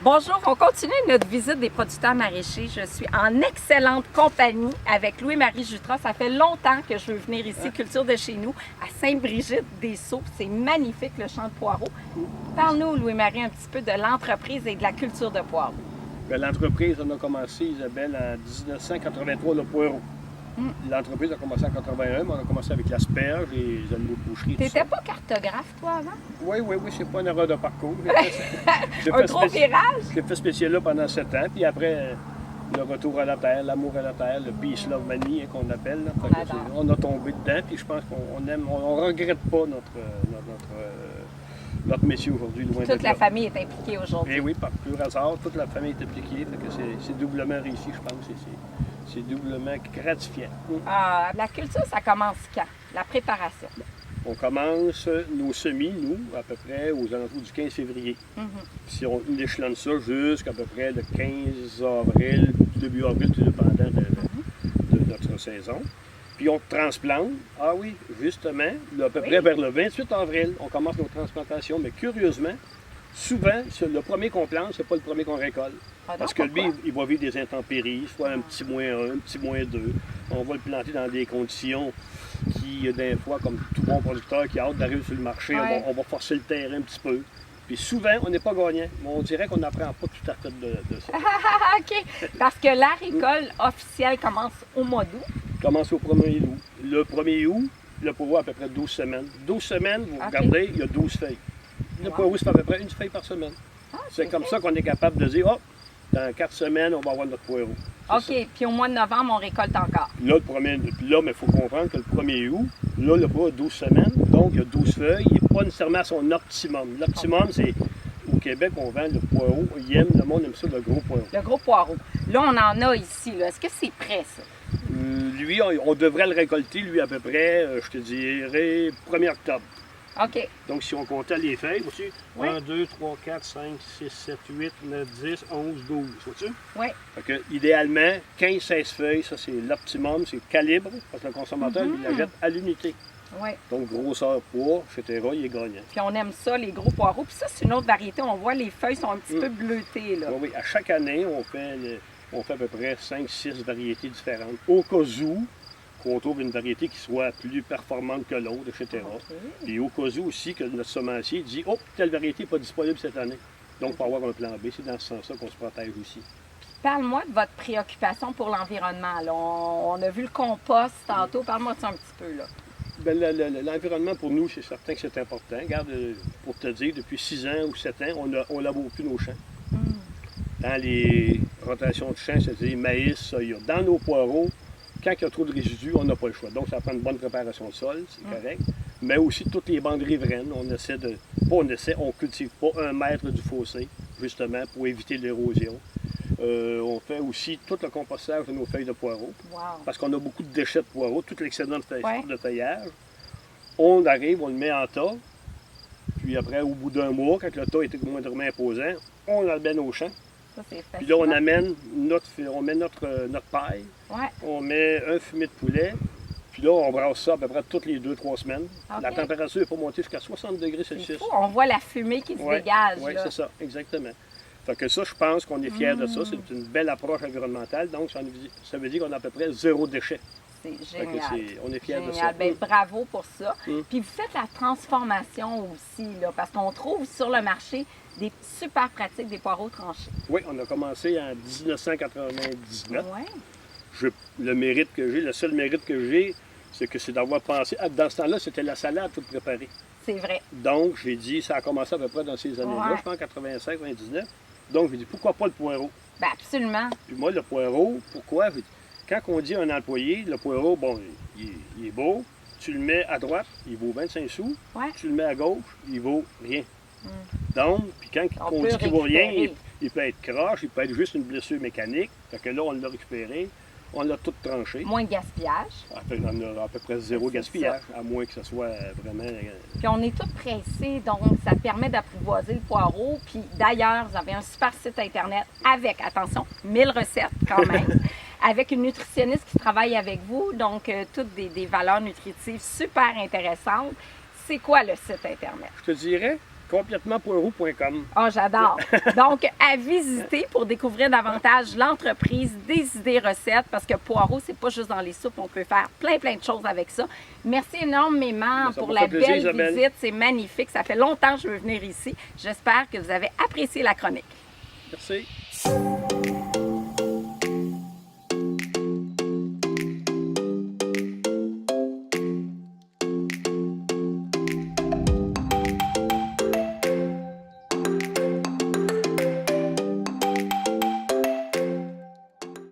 Bonjour, on continue notre visite des producteurs maraîchers. Je suis en excellente compagnie avec Louis-Marie Jutras. Ça fait longtemps que je veux venir ici, Culture de chez nous, à Sainte-Brigitte-des-Sceaux. C'est magnifique, le champ de poireaux. Parle-nous, Louis-Marie, un petit peu de l'entreprise et de la culture de poireaux. L'entreprise, on a commencé, Isabelle, en 1983, le poireau. L'entreprise a commencé en 81, mais on a commencé avec l'asperge et les animaux de boucherie. T'étais pas cartographe, toi, avant? Oui, c'est pas une erreur de parcours. Un gros virage? J'ai fait ce métier-là pendant 7 ans, puis après, le retour à la terre, l'amour à la terre, le peace love money qu'on appelle. Là. On a tombé dedans, puis je pense qu'on regrette pas notre métier aujourd'hui. Toute la famille est impliquée aujourd'hui. Et oui, par pur hasard, toute la famille est impliquée. C'est doublement réussi, je pense. C'est doublement gratifiant. Ah, la culture, ça commence quand? La préparation. On commence nos semis, nous, à peu près aux alentours du 15 février. Si on échelonne ça jusqu'à peu près le 15 avril, début avril, tout dépendant de notre saison. Puis on transplante. Ah oui, justement, à peu près vers le 28 avril, on commence nos transplantations. Mais curieusement, souvent, le premier qu'on plante, c'est pas le premier qu'on récolte. Parce que lui, il va vivre des intempéries, soit un petit -1, un petit -2. On va le planter dans des conditions qui, des fois, comme tout bon producteur qui a hâte d'arriver sur le marché, on va forcer le terrain un petit peu. Puis souvent, on n'est pas gagnant. Mais on dirait qu'on n'apprend pas tout à fait de ça. OK. Parce que la récolte officielle commence au mois d'août. Commence au 1er août. Le 1er août, le poireau a à peu près 12 semaines. 12 semaines, vous regardez, il y a 12 feuilles. Le poireau, c'est à peu près une feuille par semaine. C'est comme ça qu'on est capable de dire, dans 4 semaines, on va avoir notre poireau. OK, puis au mois de novembre, on récolte encore. Là, il faut comprendre que le 1er août, là, le poireau a 12 semaines, donc il y a 12 feuilles. Il n'est pas nécessairement à son optimum. L'optimum, c'est au Québec, on vend le poireau. Le monde aime ça, le gros poireau. Le gros poireau. Là, on en a ici. Est-ce que c'est prêt, ça? Lui, on devrait le récolter, lui, à peu près, je te dirais, 1er octobre. OK. Donc, si on comptait les feuilles, vois-tu? 1, 2, 3, 4, 5, 6, 7, 8, 9, 10, 11, 12. Vois-tu? Oui. Fait que, idéalement, 15-16 feuilles, ça, c'est l'optimum, c'est le calibre, parce que le consommateur, lui, il la jette à l'unité. Oui. Donc, grosseur, poids, etc., il est gagnant. Puis on aime ça, les gros poireaux. Puis ça, c'est une autre variété. On voit les feuilles sont un petit peu bleutées, là. Oui, à chaque année, on fait à peu près 5-6 variétés différentes. Au cas où, qu'on trouve une variété qui soit plus performante que l'autre, etc. Et au cas où aussi que notre semencier dit « Oh, telle variété n'est pas disponible cette année. » Donc, pour avoir un plan B, c'est dans ce sens-là qu'on se protège aussi. Parle-moi de votre préoccupation pour l'environnement. On a vu le compost tantôt. Parle-moi de ça un petit peu, là. L'environnement, pour nous, c'est certain que c'est important. Regarde, pour te dire, depuis 6 ans ou 7 ans, on ne laboure plus nos champs. Dans les rotations de champs, c'est-à-dire maïs, soya. Dans nos poireaux, quand il y a trop de résidus, on n'a pas le choix. Donc, ça prend une bonne préparation de sol, c'est correct. Mais aussi, toutes les bandes riveraines, on cultive pas 1 mètre du fossé, justement, pour éviter l'érosion. On fait aussi tout le compostage de nos feuilles de poireaux. Parce qu'on a beaucoup de déchets de poireaux, tout l'excédent de feuillage. On arrive, on le met en tas. Puis après, au bout d'un mois, quand le tas est moindrement imposant, on l'amène au champ. Puis là, on met notre paille, on met un fumier de poulet, puis là, on brasse ça à peu près toutes les 2-3 semaines. La température peut monter jusqu'à 60 degrés Celsius. On voit la fumée qui se dégage. Oui, c'est ça, exactement. Fait que ça, je pense qu'on est fiers de ça. C'est une belle approche environnementale, donc ça veut dire qu'on a à peu près 0 déchet. C'est génial. On est fiers de ça. Bien, bravo pour ça. Puis vous faites la transformation aussi, là, parce qu'on trouve sur le marché des super pratiques des poireaux tranchés. Oui, on a commencé en 1999. Le seul mérite que j'ai, c'est d'avoir pensé. Dans ce temps-là, c'était la salade toute préparée. C'est vrai. Donc, j'ai dit, ça a commencé à peu près dans ces années-là, je pense 85, 99. Donc, j'ai dit, pourquoi pas le poireau? Bien, absolument. Puis moi, le poireau, pourquoi? Quand on dit à un employé, le poireau, bon, il est beau, tu le mets à droite, il vaut 25 sous. Tu le mets à gauche, il vaut rien. Donc, puis quand on dit qu'il vaut rien, il peut être croche, il peut être juste une blessure mécanique. Fait que là, on l'a récupéré, on l'a tout tranché. Moins de gaspillage. On a à peu près 0 gaspillage, à moins que ce soit vraiment... Puis on est tous pressés, donc ça permet d'apprivoiser le poireau. Puis d'ailleurs, vous avez un super site Internet avec, attention, 1000 recettes quand même, avec une nutritionniste qui travaille avec vous, donc toutes des valeurs nutritives super intéressantes. C'est quoi le site Internet? Je te dirais completementpoireau.com. Oh, j'adore. Donc, à visiter pour découvrir davantage l'entreprise, des idées recettes, parce que poireau, c'est pas juste dans les soupes, on peut faire plein de choses avec ça. Merci énormément Ça pour m'a la fait plaisir, belle Isabelle. visite. C'est magnifique. Ça fait longtemps que je veux venir ici. J'espère que vous avez apprécié la chronique. Merci.